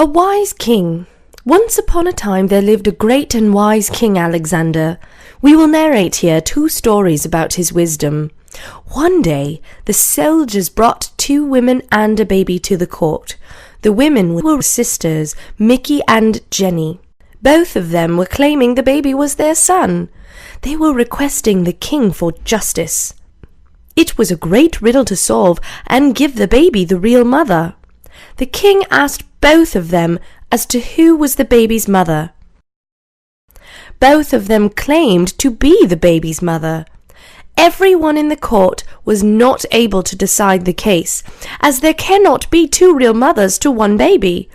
A wise king. Once upon a time there lived a great and wise King Alexander. We will narrate here 2 stories about his wisdom. One day, the soldiers brought 2 women and a baby to the court. The women were sisters, Mickey and Jenny. Both of them were claiming the baby was their son. They were requesting the king for justice. It was a great riddle to solve and give the baby the real mother. The king asked both of them as to who was the baby's mother. Both of them claimed to be the baby's mother. Everyone in the court was not able to decide the case, as there cannot be 2 real mothers to one baby.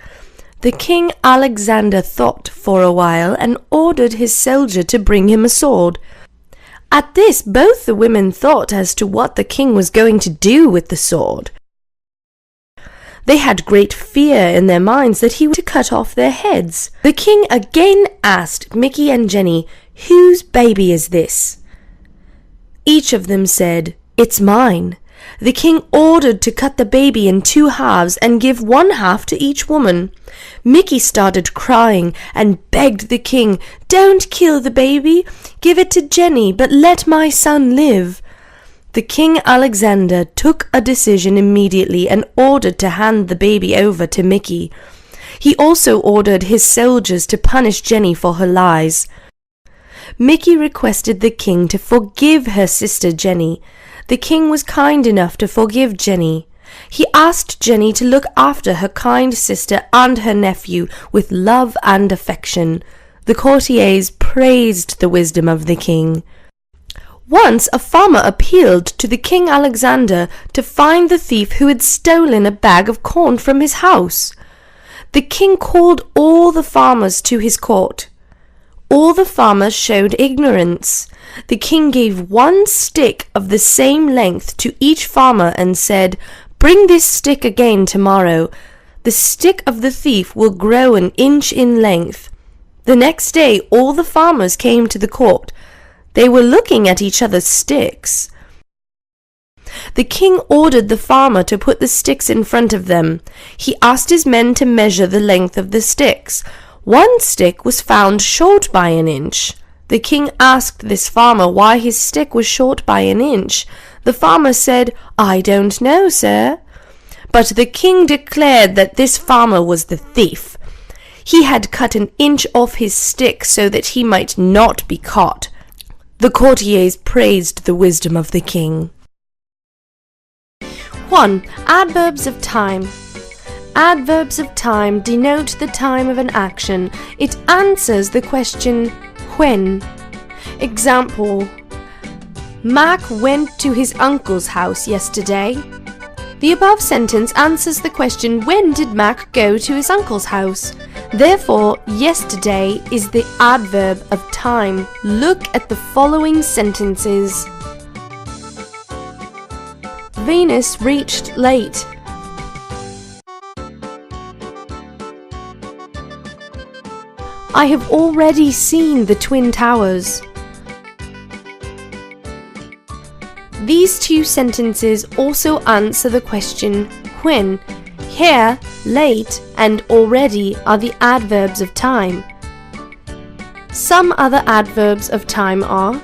The King Alexander thought for a while and ordered his soldier to bring him a sword. At this, both the women thought as to what the king was going to do with the sword. They had great fear in their minds that he would cut off their heads. The king again asked Mickey and Jenny, "Whose baby is this?" Each of them said, "It's mine." The king ordered to cut the baby in 2 halves and give 1 half to each woman. Mickey started crying and begged the king, "Don't kill the baby. Give it to Jenny, but let my son live." The King Alexander took a decision immediately and ordered to hand the baby over to Mickey. He also ordered his soldiers to punish Jenny for her lies. Mickey requested the king to forgive her sister Jenny. The king was kind enough to forgive Jenny. He asked Jenny to look after her kind sister and her nephew with love and affection. The courtiers praised the wisdom of the king. Once a farmer appealed to the King Alexander to find the thief who had stolen a bag of corn from his house. The king called all the farmers to his court. All the farmers showed ignorance. The king gave 1 stick of the same length to each farmer and said, "Bring this stick again tomorrow. The stick of the thief will grow an inch in length." The next day all the farmers came to the court. They were looking at each other's sticks. The king ordered the farmer to put the sticks in front of them. He asked his men to measure the length of the sticks. 1 stick was found short by an inch. The king asked this farmer why his stick was short by an inch. The farmer said, "I don't know, sir." But the king declared that this farmer was the thief. He had cut an inch off his stick so that he might not be caught. The courtiers praised the wisdom of the king. 1. Adverbs of time. Adverbs of time denote the time of an action. It answers the question, when. Example, Mac went to his uncle's house yesterday. The above sentence answers the question, when did Mac go to his uncle's house? Therefore, yesterday is the adverb of time. Look at the following sentences. Venus reached late. I have already seen the Twin Towers. These 2 sentences also answer the question, when. Here, late and already are the adverbs of time. Some other adverbs of time are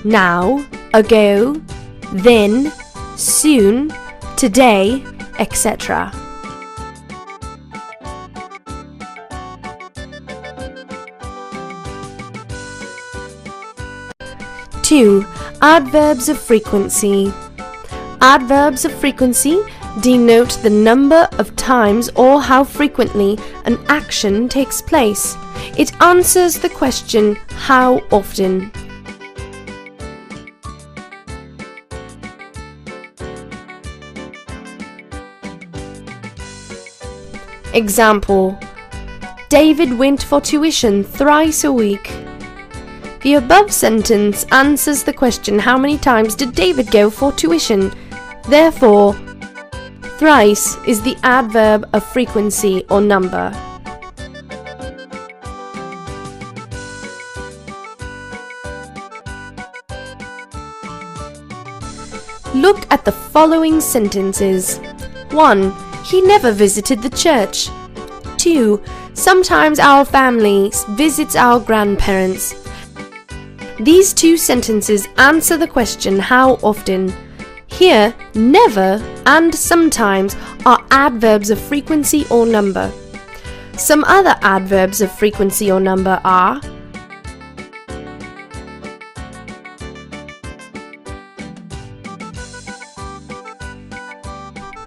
now, ago, then, soon, today, etc. 2. Adverbs of frequency. Adverbs of frequency denote the number of times or how frequently an action takes place. It answers the question, how often. Example, David went for tuition thrice a week. The above sentence answers the question, how many times did David go for tuition? Therefore, thrice is the adverb of frequency or number. Look at the following sentences. 1. He never visited the church. 2. Sometimes our family visits our grandparents. These two sentences answer the question how often. Here, never and sometimes are adverbs of frequency or number. Some other adverbs of frequency or number are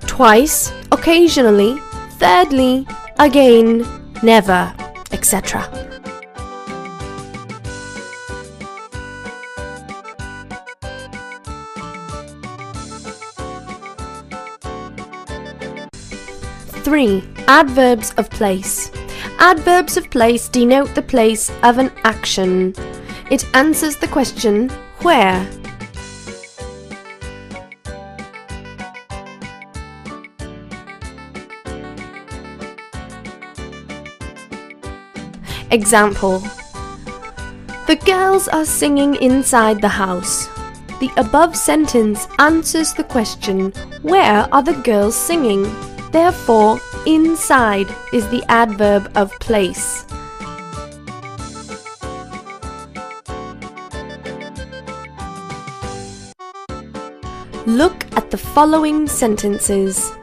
twice, occasionally, thirdly, again, never, etc. Three, adverbs of place. Adverbs of place denote the place of an action. It answers the question, where? Example: the girls are singing inside the house. The above sentence answers the question, where are the girls singing? Therefore, inside is the adverb of place. Look at the following sentences.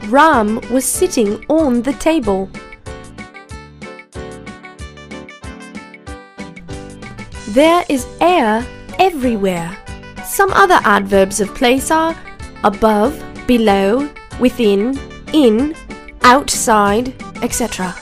Ram was sitting on the table. There is air everywhere. Some other adverbs of place are above, below, within, in, outside, etc.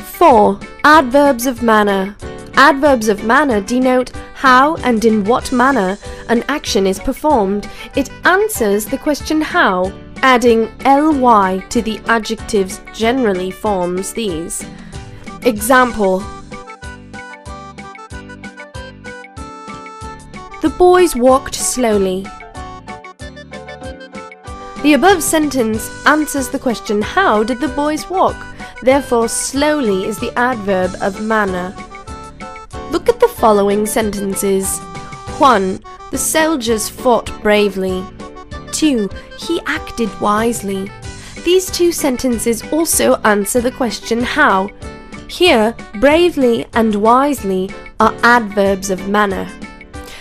Four, adverbs of manner. Adverbs of manner denote how and in what manner an action is performed. It answers the question how. Adding ly to the adjectives generally forms these. Example: the boys walked slowly. The above sentence answers the question how did the boys walk? Therefore, slowly is the adverb of manner. Look at the following sentences. 1. The soldiers fought bravely. 2. He acted wisely. These two sentences also answer the question how. Here, bravely and wisely are adverbs of manner.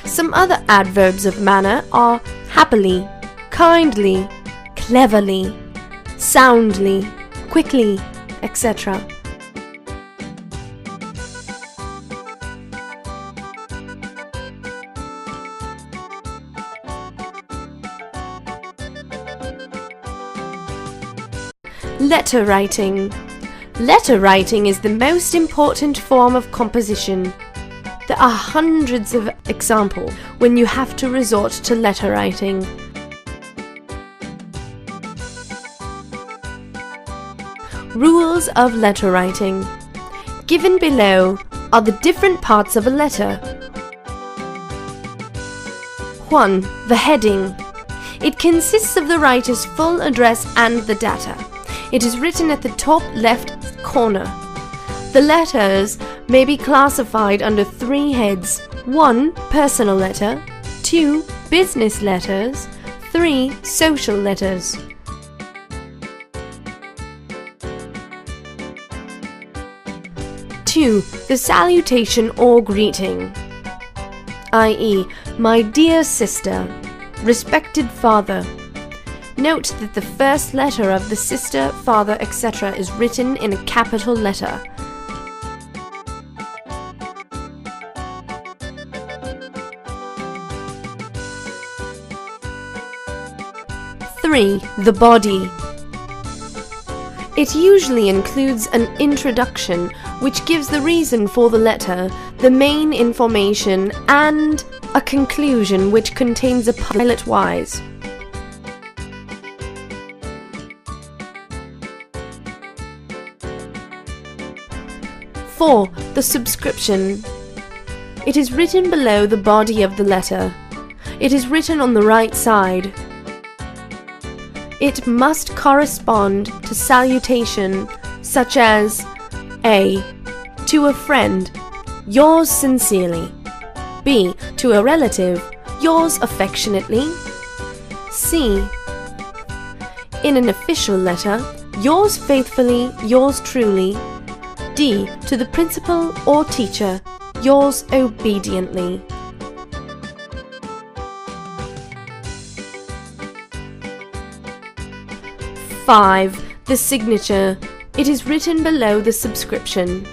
Some other adverbs of manner are happily, kindly, cleverly, soundly, quickly, etc. Letter writing. Letter writing is the most important form of composition. There are hundreds of examples when you have to resort to letter writing. Rules of letter writing. Given below are the different parts of a letter. 1. The heading. It consists of the writer's full address and the data. It is written at the top left corner. The letters may be classified under 3 heads. 1. Personal letter. 2. Business letters. 3. Social letters. 2. The salutation or greeting, i.e., my dear sister, respected father. Note that the first letter of the sister, father, etc. is written in a capital letter. Three, the body. It usually includes an introduction which gives the reason for the letter, the main information, and a conclusion which contains a pilot-wise. 4. The subscription. It is written below the body of the letter. It is written on the right side. It must correspond to salutation, such as A. To a friend, yours sincerely. B. To a relative, yours affectionately. C. In an official letter, yours faithfully, yours truly. D. To the principal or teacher, yours obediently. 5. The signature. It is written below the subscription.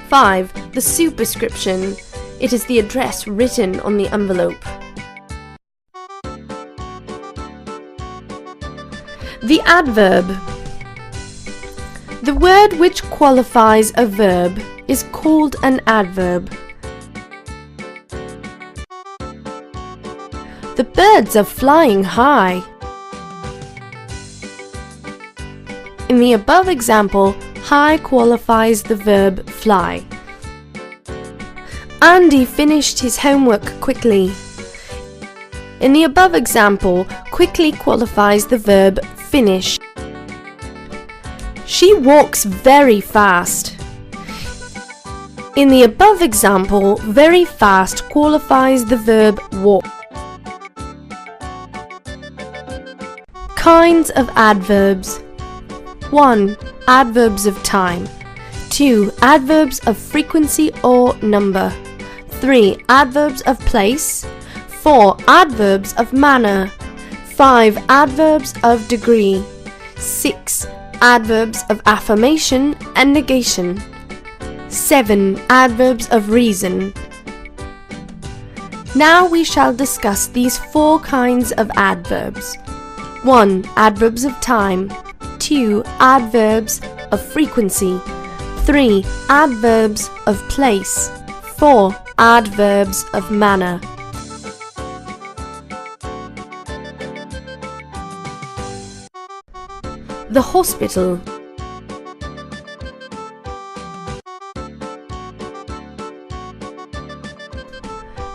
5. The superscription. It is the address written on the envelope. The adverb. The word which qualifies a verb is called an adverb. The birds are flying high. In the above example, high qualifies the verb fly. Andy finished his homework quickly. In the above example, quickly qualifies the verb finish. She walks very fast. In the above example, very fast qualifies the verb walk. Kinds of adverbs. 1. Adverbs of time. 2. Adverbs of frequency or number. 3. Adverbs of place. 4. Adverbs of manner. 5. Adverbs of degree. 6. Adverbs of affirmation and negation. 7. Adverbs of reason. Now we shall discuss these 4 kinds of adverbs. 1. Adverbs of time. 2. Adverbs of frequency. 3. Adverbs of place. 4. Adverbs of manner. The hospital.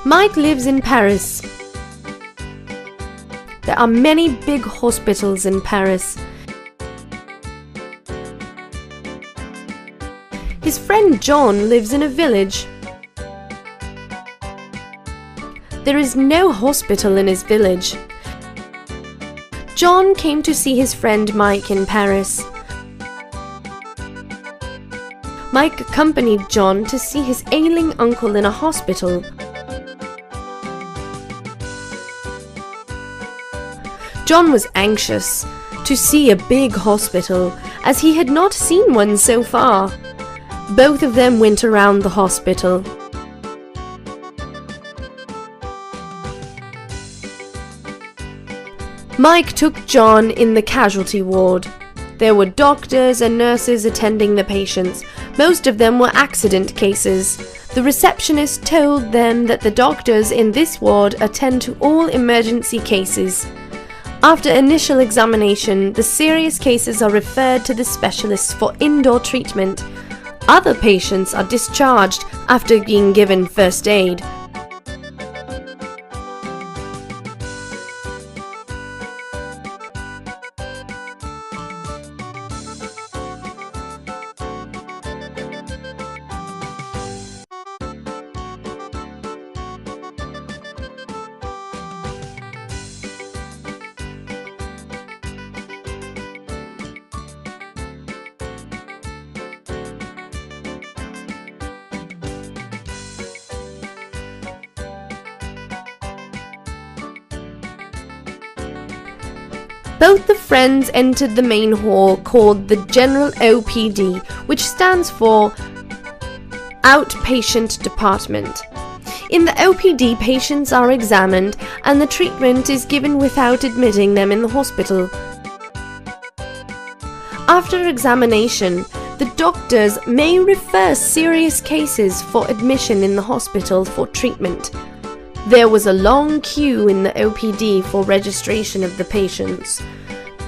Mike lives in Paris. There are many big hospitals in Paris. His friend John lives in a village. There is no hospital in his village. John came to see his friend Mike in Paris. Mike accompanied John to see his ailing uncle in a hospital. John was anxious to see a big hospital, as he had not seen one so far. Both of them went around the hospital. Mike took John in the casualty ward. There were doctors and nurses attending the patients. Most of them were accident cases. The receptionist told them that the doctors in this ward attend to all emergency cases. After initial examination, the serious cases are referred to the specialists for indoor treatment. Other patients are discharged after being given first aid. Both the friends entered the main hall called the General OPD, which stands for Outpatient Department. In the OPD, patients are examined and the treatment is given without admitting them in the hospital. After examination, the doctors may refer serious cases for admission in the hospital for treatment. There was a long queue in the OPD for registration of the patients.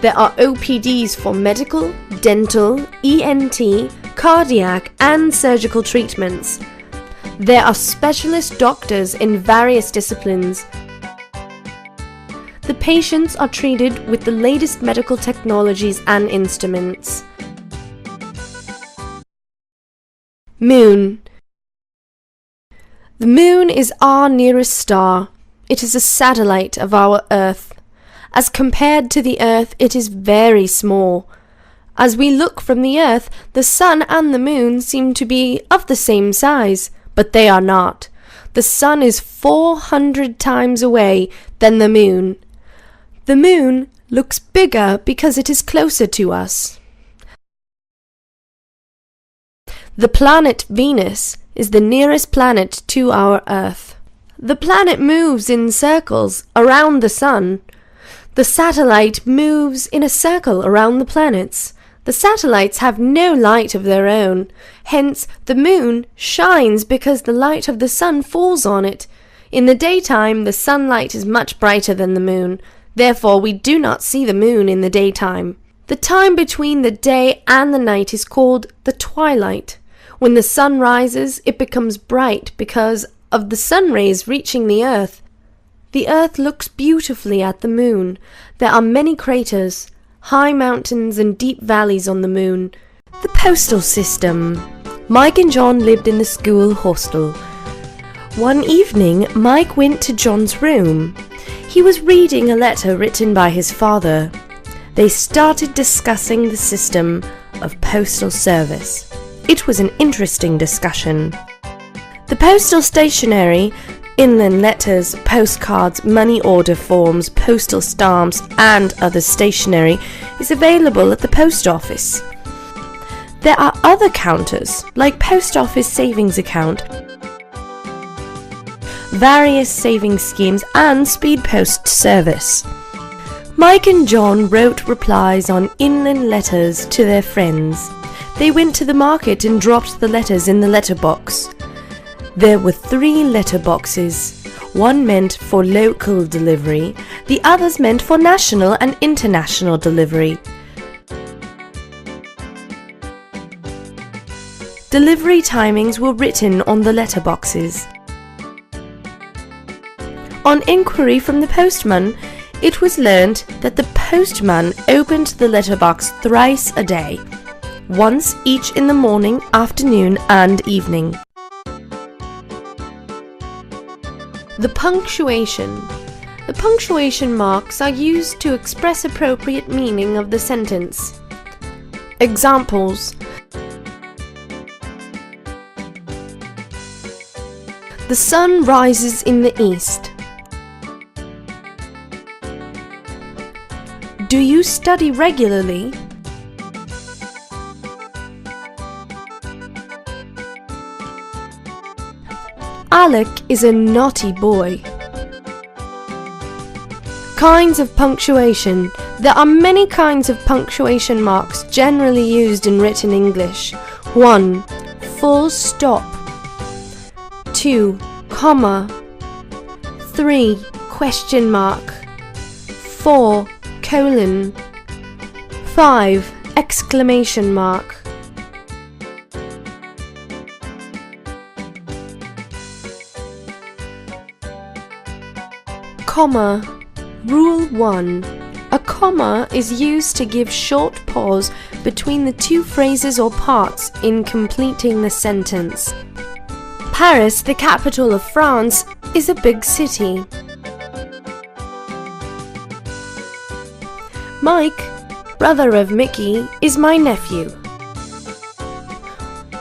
There are OPDs for medical, dental, ENT, cardiac, and surgical treatments. There are specialist doctors in various disciplines. The patients are treated with the latest medical technologies and instruments. Moon. The moon is our nearest star. It is a satellite of our Earth. As compared to the Earth, it is very small. As we look from the Earth, the sun and the moon seem to be of the same size, but they are not. The sun is 400 times away than the moon. The moon looks bigger because it is closer to us. The planet Venus is the nearest planet to our Earth. The planet moves in circles around the sun. The satellite moves in a circle around the planets. The satellites have no light of their own. Hence, the moon shines because the light of the sun falls on it. In the daytime, the sunlight is much brighter than the moon. Therefore, we do not see the moon in the daytime. The time between the day and the night is called the twilight. When the sun rises, it becomes bright because of the sun rays reaching the Earth. The Earth looks beautifully at the moon. There are many craters, high mountains and deep valleys on the moon. The postal system. Mike and John lived in the school hostel. One evening, Mike went to John's room. He was reading a letter written by his father. They started discussing the system of postal service. It was an interesting discussion. The postal stationery, inland letters, postcards, money order forms, postal stamps, and other stationery is available at the post office. There are other counters, like post office savings account, various savings schemes, and speed post service. Mike and John wrote replies on inland letters to their friends. They went to the market and dropped the letters in the letterbox. There were 3 letterboxes. One meant for local delivery, the others meant for national and international delivery. Delivery timings were written on the letterboxes. On inquiry from the postman, it was learned that the postman opened the letterbox thrice a day, once each in the morning, afternoon, and evening. The punctuation. The punctuation marks are used to express appropriate meaning of the sentence. Examples: the sun rises in the east. Do you study regularly? Alec is a naughty boy. Kinds of punctuation. There are many kinds of punctuation marks generally used in written English. 1. Full stop. 2. Comma. 3. Question mark. 4. Colon. 5. Exclamation mark. Comma. Rule 1. A comma is used to give short pause between the 2 phrases or parts in completing the sentence. Paris, the capital of France, is a big city. Mike, brother of Mickey, is my nephew.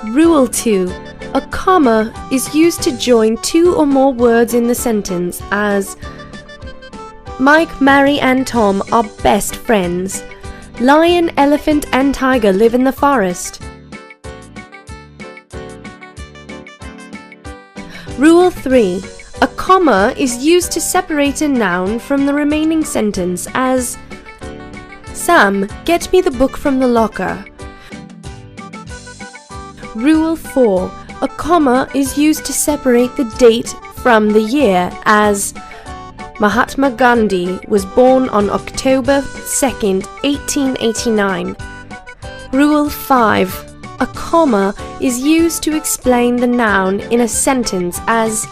Rule 2. A comma is used to join 2 or more words in the sentence, as Mike, Mary, and Tom are best friends. Lion, elephant, and tiger live in the forest. Rule 3. A comma is used to separate a noun from the remaining sentence, as Sam, get me the book from the locker. Rule 4. A comma is used to separate the date from the year, as Mahatma Gandhi was born on October 2nd, 1889. Rule 5. A comma is used to explain the noun in a sentence, as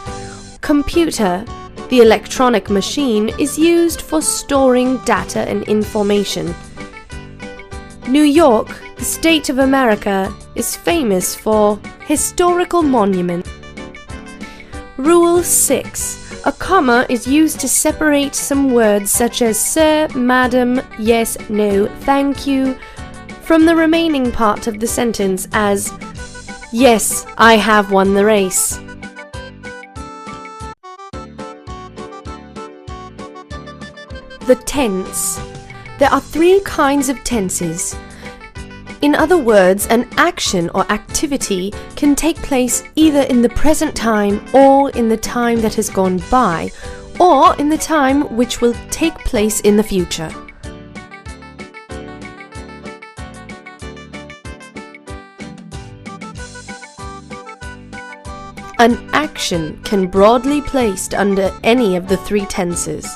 computer, The electronic machine is used for storing data and information. New York, the state of America, is famous for historical monuments. Rule 6. A comma is used to separate some words such as sir, madam, yes, no, thank you from the remaining part of the sentence as yes, I have won the race. The tense. There are 3 kinds of tenses. In other words, an action or activity can take place either in the present time or in the time that has gone by, or in the time which will take place in the future. An action can broadly be placed under any of the 3 tenses.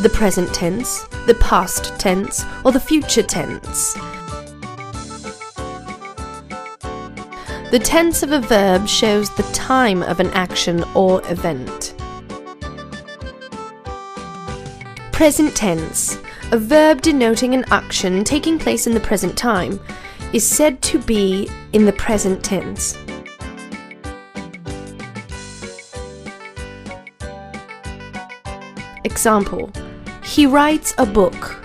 The present tense, the past tense, or the future tense. The tense of a verb shows the time of an action or event. Present tense, a verb denoting an action taking place in the present time, is said to be in the present tense. Example: he writes a book.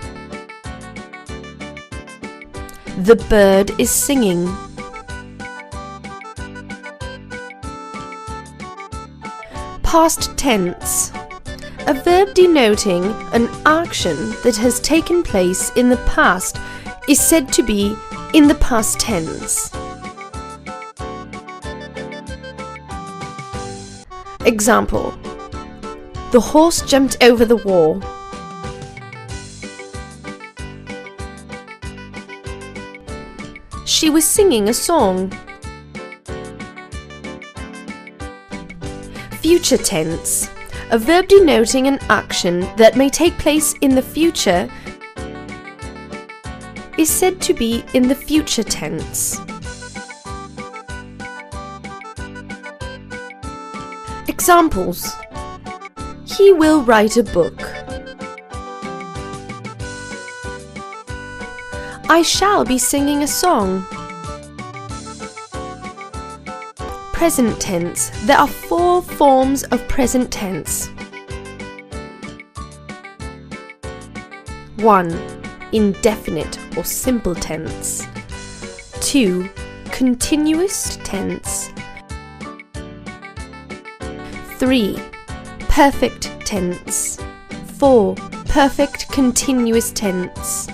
The bird is singing. Past tense, a verb denoting an action that has taken place in the past, is said to be in the past tense. Example: the horse jumped over the wall. She was singing a song. Future tense, a verb denoting an action that may take place in the future, is said to be in the future tense. Examples: he will write a book. I shall be singing a song. Present tense. There are 4 forms of present tense. 1. Indefinite or simple tense. 2. Continuous tense. 3. Perfect tense. 4. Perfect continuous tense.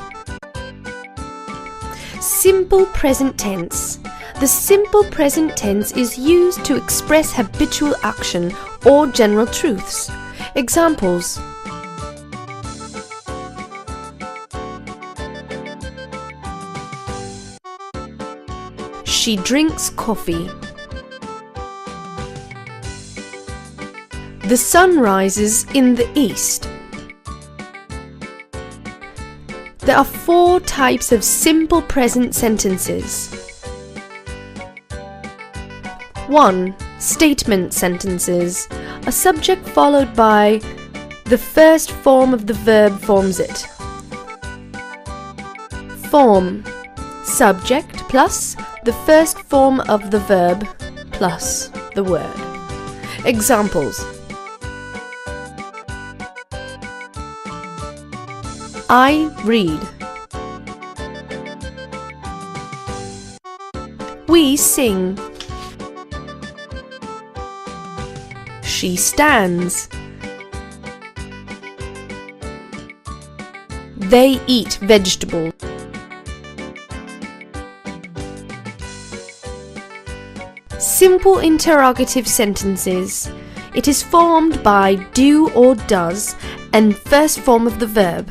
Simple present tense. The simple present tense is used to express habitual action or general truths. Examples: she drinks coffee. The sun rises in the east. There are 4 types of simple present sentences. 1. Statement sentences. A subject followed by the first form of the verb forms it. Form: subject plus the first form of the verb plus the word. Examples: I read. We sing. She stands. They eat vegetables. Simple interrogative sentences. It is formed by do or does and first form of the verb.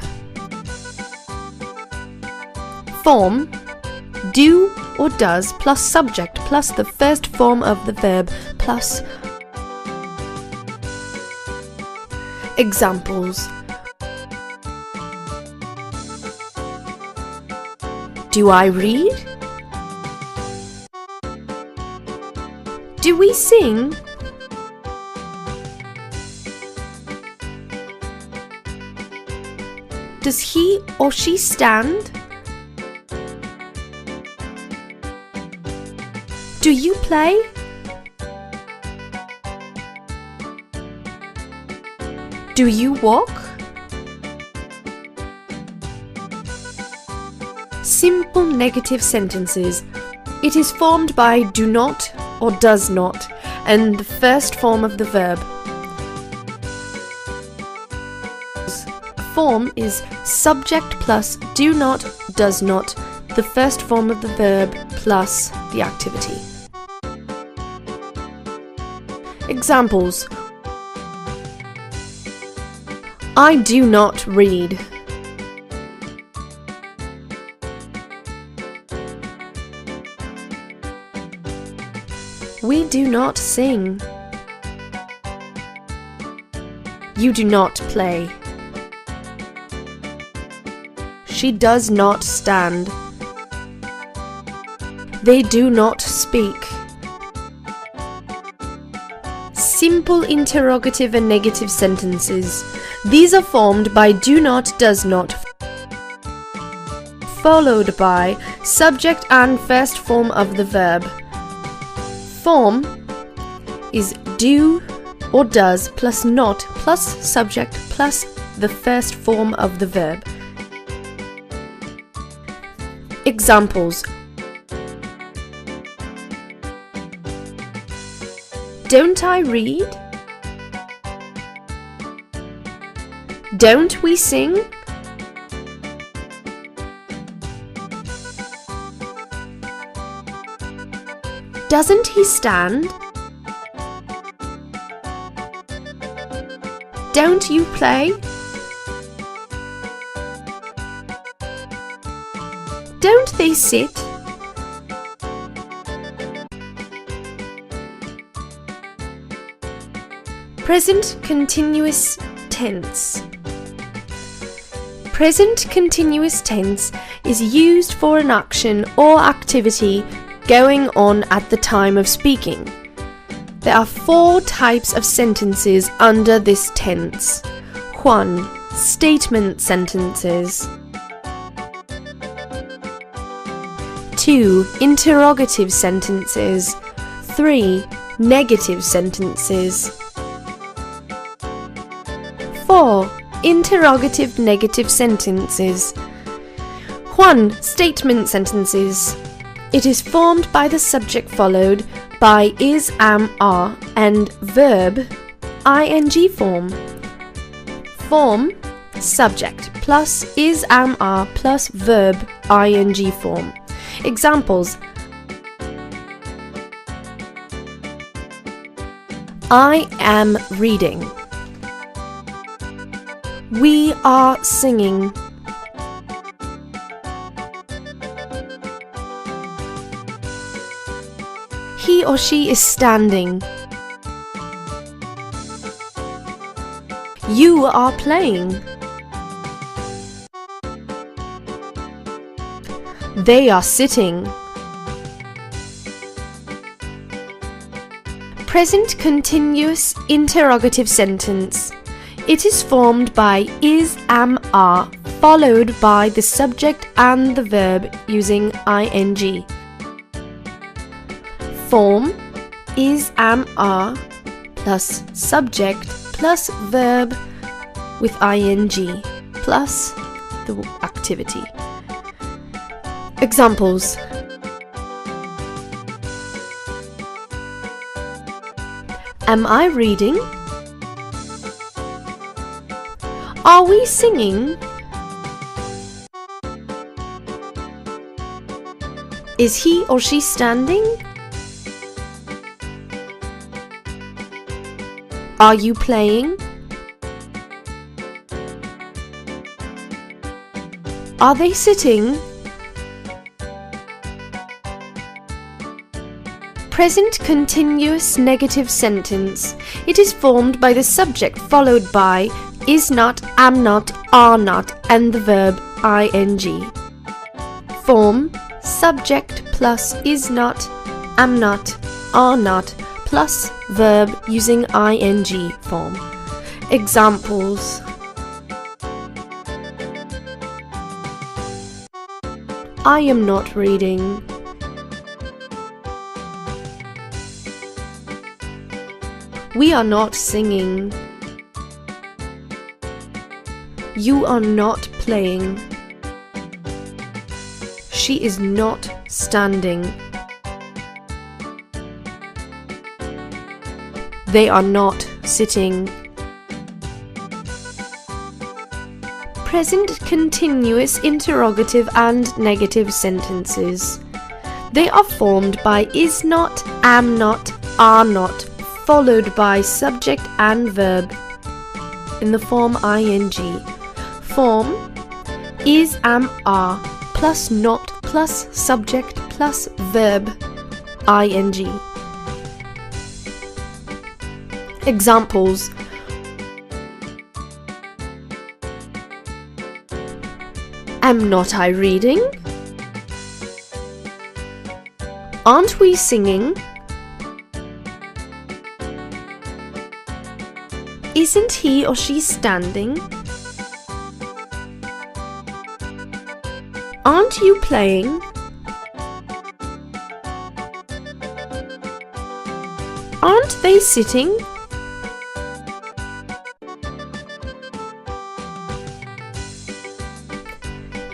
Form: do or does plus subject plus the first form of the verb plus. Examples: do I read? Do we sing? Does he or she stand? Do you play? Do you walk? Simple negative sentences. It is formed by do not or does not and the first form of the verb. A form is subject plus do not, does not, the first form of the verb plus the activity. Examples: I do not read. We do not sing. You do not play. She does not stand. They do not speak. Simple interrogative and negative sentences. These are formed by do not, does not, followed by subject and first form of the verb. Form is do or does plus not plus subject plus the first form of the verb. Examples: Don't I read? Don't we sing? Doesn't he stand? Don't you play? Don't they sit? Present continuous tense. Present continuous tense is used for an action or activity going on at the time of speaking. There are 4 types of sentences under this tense. 1. Statement sentences. 2. Interrogative sentences. 3. Negative sentences. 4. Interrogative negative sentences. 1. Statement sentences. It is formed by the subject followed by is, am, are and verb ing form. Form subject plus is, am, are plus verb ing form. Examples: I am reading. We are singing. He or she is standing. You are playing. They are sitting. Present continuous interrogative sentence. It is formed by is, am, are, followed by the subject and the verb using ing. Form is, am, are plus subject plus verb with ing plus the activity. Examples: Am I reading? Are we singing? Is he or she standing? Are you playing? Are they sitting? Present continuous negative sentence. It is formed by the subject followed by is not, am not, are not and the verb ing. Form subject plus is not, am not, are not plus verb using ing form. Examples: I am not reading. We are not singing. You are not playing. She is not standing. They are not sitting. Present continuous interrogative and negative sentences. They are formed by is not, am not, are not, followed by subject and verb in the form ing. Form is, am, are plus not plus subject plus verb ing. Examples: am not I reading? Aren't we singing? Isn't he or she standing? Aren't you playing? Aren't they sitting?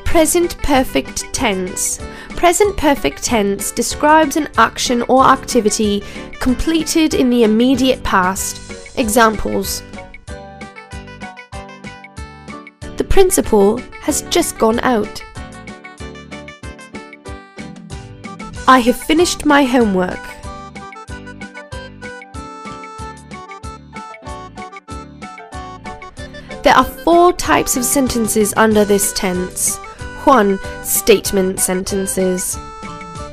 Present perfect tense. Present perfect tense describes an action or activity completed in the immediate past. Examples: the principal has just gone out. I have finished my homework. There are 4 types of sentences under this tense. 1. Statement sentences.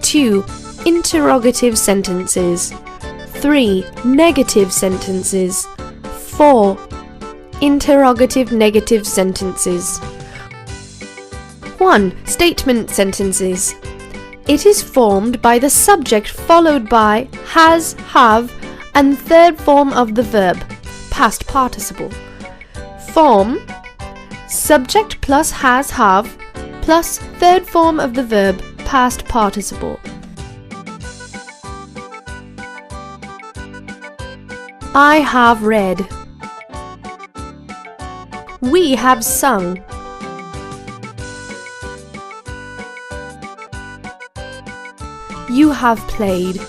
2. Interrogative sentences. 3. Negative sentences. 4. Interrogative negative sentences. 1. Statement sentences. It is formed by the subject followed by has, have, and third form of the verb, past participle. Form: subject plus has, have, plus third form of the verb, past participle. I have read. We have sung. You have played.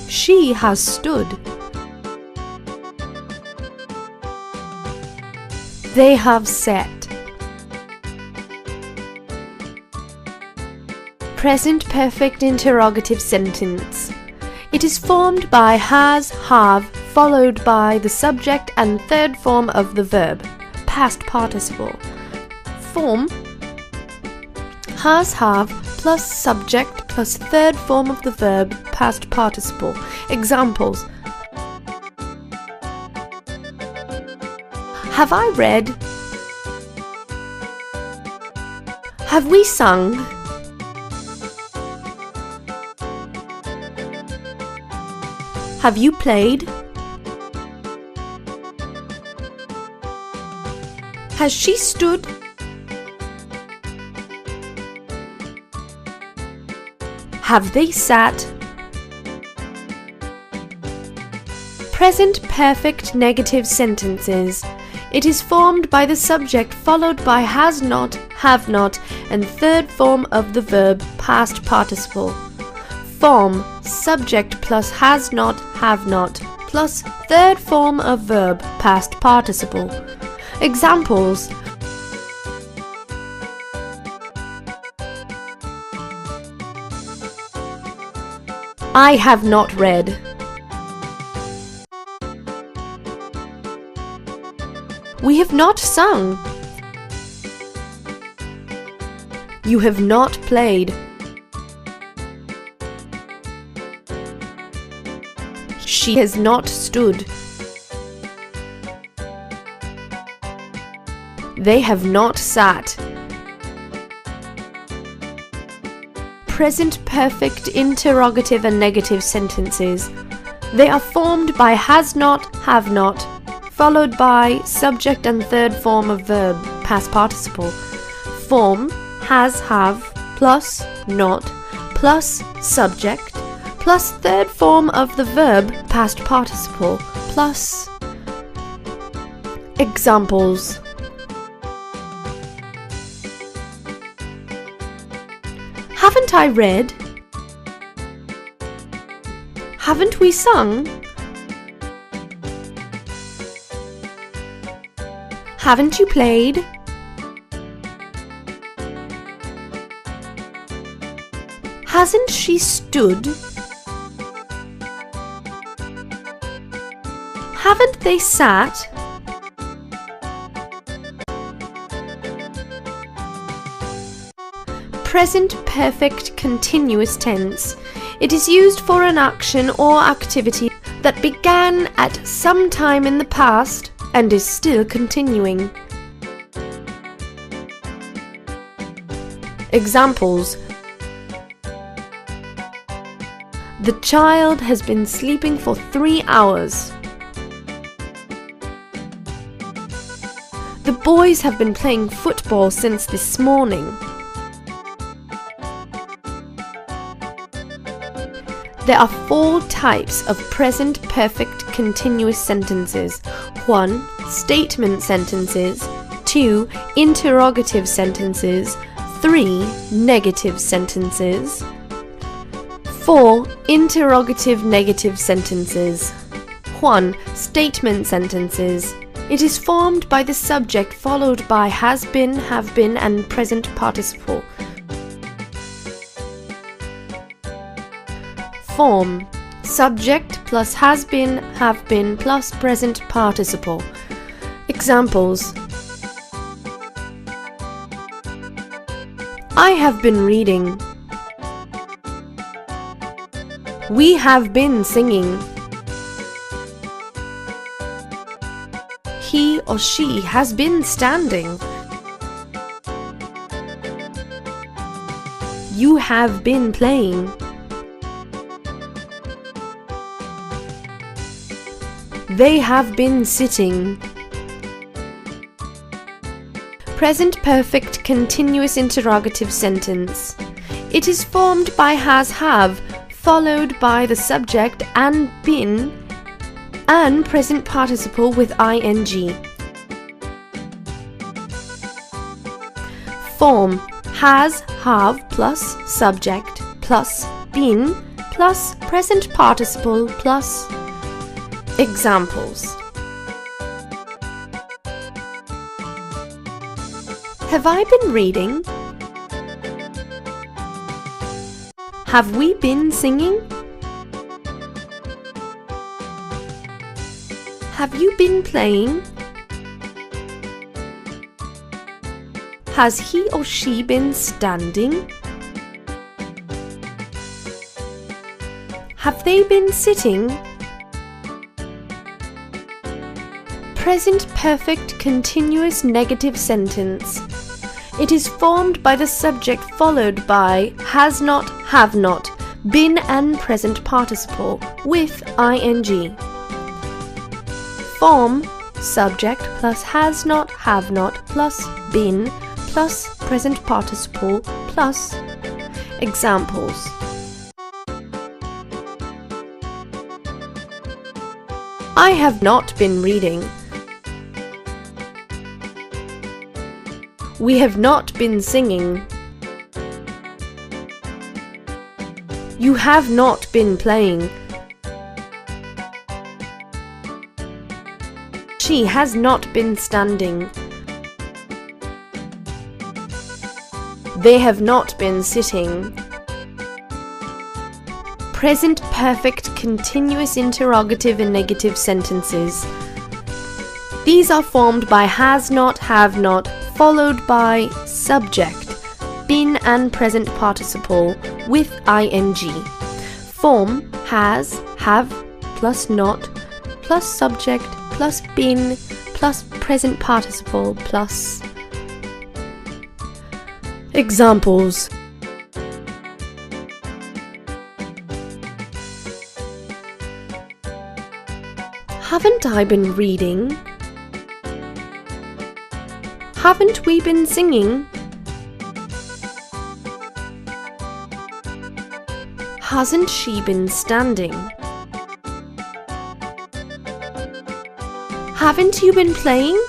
She has stood. They have sat. Present perfect interrogative sentence. It is formed by has, have, followed by the subject and third form of the verb, past participle. Form: has, have, plus subject plus third form of the verb, past participle. Examples: have I read? Have we sung? Have you played? Has she stood? Have they sat? Present perfect negative sentences. It is formed by the subject followed by has not, have not, and third form of the verb, past participle. Form: subject plus has not, have not, plus third form of verb, past participle. Examples: I have not read. We have not sung. You have not played. She has not stood. They have not sat. Present perfect interrogative and negative sentences. They are formed by has not, have not, followed by subject and third form of verb, past participle. Form has, have, plus not, plus subject, plus third form of the verb, past participle, plus. Examples. Haven't I read? Haven't we sung? Haven't you played? Hasn't she stood? Haven't they sat? Present perfect continuous tense. It is used for an action or activity that began at some time in the past and is still continuing. Examples. The child has been sleeping for 3 hours. The boys have been playing football since this morning. There are 4 types of present perfect continuous sentences. 1. Statement sentences. 2. Interrogative sentences. 3. Negative sentences. 4. Interrogative negative sentences. 1. Statement sentences. It is formed by the subject followed by has been, have been, and present participle. Form. Subject plus has been, have been plus present participle. Examples. I have been reading. We have been singing. He or she has been standing. You have been playing. They have been sitting. Present perfect continuous interrogative sentence. It is formed by has, have, followed by the subject and been and present participle with ing. Form. Has, have plus subject plus been plus present participle plus. Examples. Have I been reading? Have we been singing? Have you been playing? Has he or she been standing? Have they been sitting? Present perfect continuous negative sentence. It is formed by the subject followed by has not, have not, been and present participle with ing. Form. Subject plus has not, have not plus been plus present participle plus. Examples. I have not been reading. We have not been singing. You have not been playing. She has not been standing. They have not been sitting. Present perfect continuous interrogative and negative sentences. These are formed by has not, have not, followed by subject, been and present participle with ing. Form. Has, have, plus not, plus subject, plus been, plus present participle, plus. Examples. Haven't I been reading? Haven't we been singing? Hasn't she been standing? Haven't you been playing?